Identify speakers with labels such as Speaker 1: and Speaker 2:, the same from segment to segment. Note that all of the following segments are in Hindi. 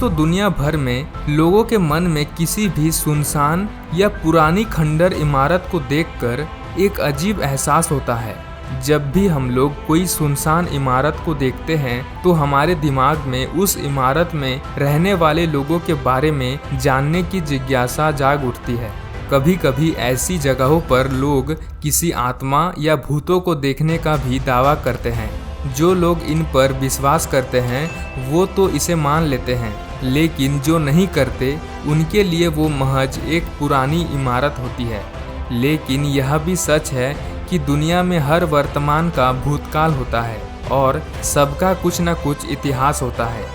Speaker 1: दोस्तों, दुनिया भर में लोगों के मन में किसी भी सुनसान या पुरानी खंडर इमारत को देखकर एक अजीब एहसास होता है। जब भी हम लोग कोई सुनसान इमारत को देखते हैं तो हमारे दिमाग में उस इमारत में रहने वाले लोगों के बारे में जानने की जिज्ञासा जाग उठती है। कभी कभी ऐसी जगहों पर लोग किसी आत्मा या भूतों को देखने का भी दावा करते हैं। जो लोग इन पर विश्वास करते हैं वो तो इसे मान लेते हैं, लेकिन जो नहीं करते उनके लिए वो महज एक पुरानी इमारत होती है। लेकिन यह भी सच है कि दुनिया में हर वर्तमान का भूतकाल होता है और सबका कुछ न कुछ इतिहास होता है।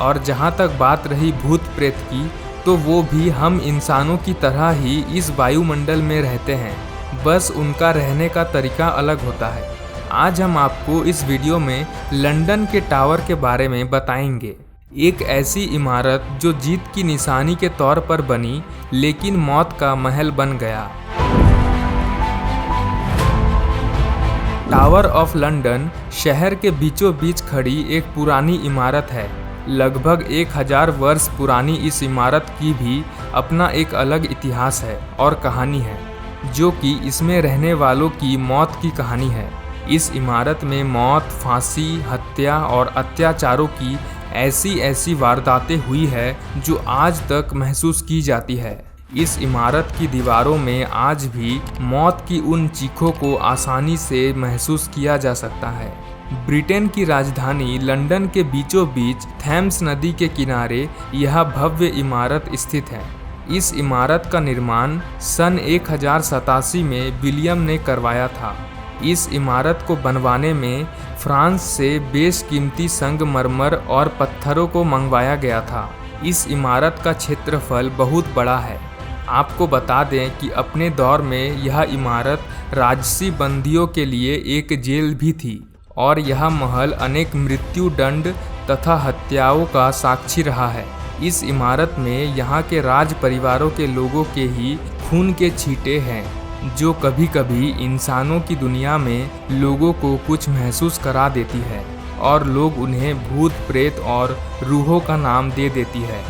Speaker 1: और जहाँ तक बात रही भूत प्रेत की, तो वो भी हम इंसानों की तरह ही इस वायुमंडल में रहते हैं, बस उनका रहने का तरीका अलग होता है। आज हम आपको इस वीडियो में लंदन के टावर के बारे में बताएंगे। एक ऐसी इमारत जो जीत की निशानी के तौर पर बनी लेकिन मौत का महल बन गया। टावर ऑफ लंदन शहर के बीचों बीच खड़ी एक पुरानी इमारत है। लगभग 1000 वर्ष पुरानी इस इमारत की भी अपना एक अलग इतिहास है और कहानी है, जो कि इसमें रहने वालों की मौत की कहानी है। इस इमारत में मौत, फांसी, हत्या और अत्याचारों की ऐसी वारदातें हुई है जो आज तक महसूस की जाती है। इस इमारत की दीवारों में आज भी मौत की उन चीखों को आसानी से महसूस किया जा सकता है। ब्रिटेन की राजधानी लंदन के बीचों बीच थेम्स नदी के किनारे यह भव्य इमारत स्थित है। इस इमारत का निर्माण सन 1087 में विलियम ने करवाया था। इस इमारत को बनवाने में फ्रांस से बेशकीमती संगमरमर और पत्थरों को मंगवाया गया था। इस इमारत का क्षेत्रफल बहुत बड़ा है। आपको बता दें कि अपने दौर में यह इमारत राजसी बंदियों के लिए एक जेल भी थी और यह महल अनेक मृत्यु दंड तथा हत्याओं का साक्षी रहा है। इस इमारत में यहाँ के राज परिवारों के लोगों के ही खून के छींटे हैं, जो कभी कभी इंसानों की दुनिया में लोगों को कुछ महसूस करा देती है और लोग उन्हें भूत प्रेत और रूहों का नाम दे देती है।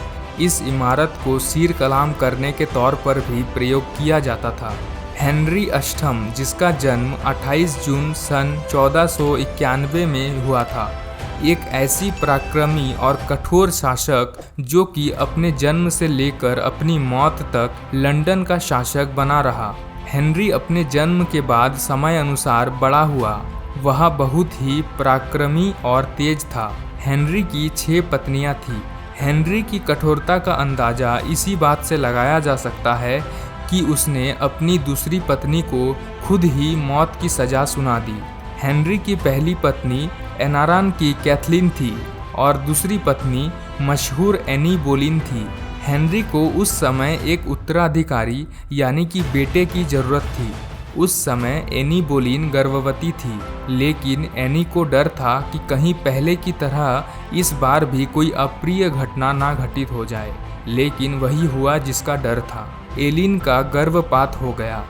Speaker 1: इस इमारत को सीर कलाम करने के तौर पर भी प्रयोग किया जाता था। हेनरी अष्टम, जिसका जन्म 28 जून सन 1491 में हुआ था, एक ऐसी पराक्रमी और कठोर शासक जो कि अपने जन्म से लेकर अपनी मौत तक लंदन का शासक बना रहा। हेनरी अपने जन्म के बाद समय अनुसार बड़ा हुआ। वह बहुत ही पराक्रमी और तेज था। हेनरी की 6 पत्नियां थीं। हेनरी की कठोरता का अंदाजा इसी बात से लगाया जा सकता है कि उसने अपनी दूसरी पत्नी को खुद ही मौत की सजा सुना दी। हेनरी की पहली पत्नी एनारान की कैथलीन थी और दूसरी पत्नी मशहूर एनी बोलीन थी। हेनरी को उस समय एक उत्तराधिकारी यानी कि बेटे की जरूरत थी। उस समय एनी बोलीन गर्भवती थी, लेकिन एनी को डर था कि कहीं पहले की तरह इस बार भी कोई अप्रिय घटना ना घटित हो जाए। लेकिन वही हुआ जिसका डर था। एलिन का गर्भपात हो गया,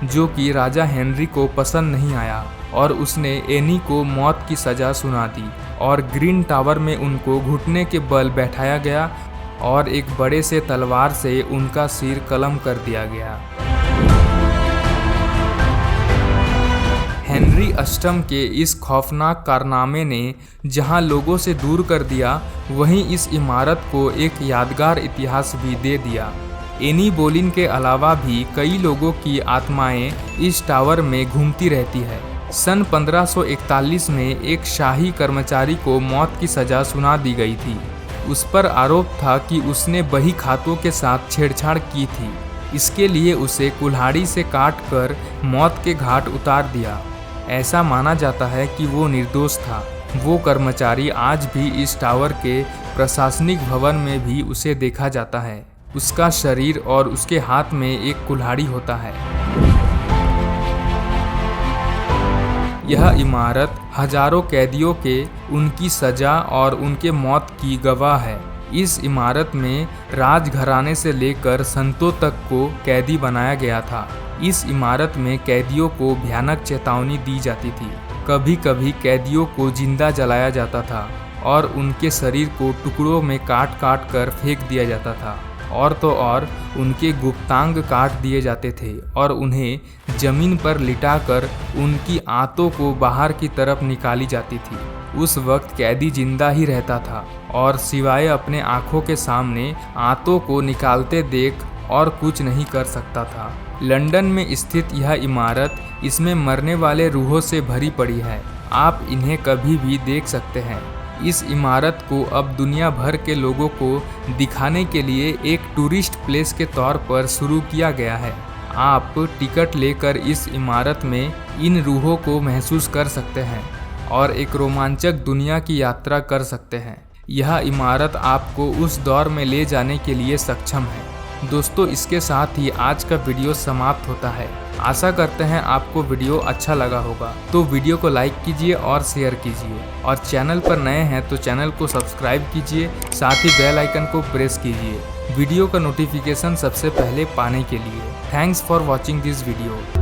Speaker 1: जो कि राजा हेनरी को पसंद नहीं आया और उसने एनी को मौत की सजा सुना दी और ग्रीन टावर में उनको घुटने के बल बैठाया गया और एक बड़े से तलवार से उनका सिर कलम कर दिया गया। हेनरी अष्टम के इस खौफनाक कारनामे ने जहां लोगों से दूर कर दिया, वहीं इस इमारत को एक यादगार इतिहास भी दे दिया। एनी बोलीन के अलावा भी कई लोगों की आत्माएं इस टावर में घूमती रहती है। सन 1541 में एक शाही कर्मचारी को मौत की सजा सुना दी गई थी। उस पर आरोप था कि उसने बही खातों के साथ छेड़छाड़ की थी। इसके लिए उसे कुल्हाड़ी से काटकर मौत के घाट उतार दिया। ऐसा माना जाता है कि वो निर्दोष था। वो कर्मचारी आज भी इस टावर के प्रशासनिक भवन में भी उसे देखा जाता है। उसका शरीर और उसके हाथ में एक कुल्हाड़ी होता है। यह इमारत हजारों कैदियों के उनकी सजा और उनके मौत की गवाह है। इस इमारत में राजघराने से लेकर संतों तक को कैदी बनाया गया था। इस इमारत में कैदियों को भयानक चेतावनी दी जाती थी। कभी कभी कैदियों को जिंदा जलाया जाता था और उनके शरीर को टुकड़ों में काट काट कर फेंक दिया जाता था। और तो और उनके गुप्तांग काट दिए जाते थे और उन्हें जमीन पर लिटाकर उनकी आंतों को बाहर की तरफ निकाली जाती थी। उस वक्त कैदी जिंदा ही रहता था और सिवाय अपने आंखों के सामने आंतों को निकालते देख और कुछ नहीं कर सकता था। लंदन में स्थित यह इमारत इसमें मरने वाले रूहों से भरी पड़ी है। आप इन्हें कभी भी देख सकते हैं। इस इमारत को अब दुनिया भर के लोगों को दिखाने के लिए एक टूरिस्ट प्लेस के तौर पर शुरू किया गया है। आप टिकट लेकर इस इमारत में इन रूहों को महसूस कर सकते हैं और एक रोमांचक दुनिया की यात्रा कर सकते हैं। यह इमारत आपको उस दौर में ले जाने के लिए सक्षम है। दोस्तों, इसके साथ ही आज का वीडियो समाप्त होता है। आशा करते हैं आपको वीडियो अच्छा लगा होगा, तो वीडियो को लाइक कीजिए और शेयर कीजिए और चैनल पर नए हैं तो चैनल को सब्सक्राइब कीजिए, साथ ही बेल आइकन को प्रेस कीजिए वीडियो का नोटिफिकेशन सबसे पहले पाने के लिए। Thanks for watching this video.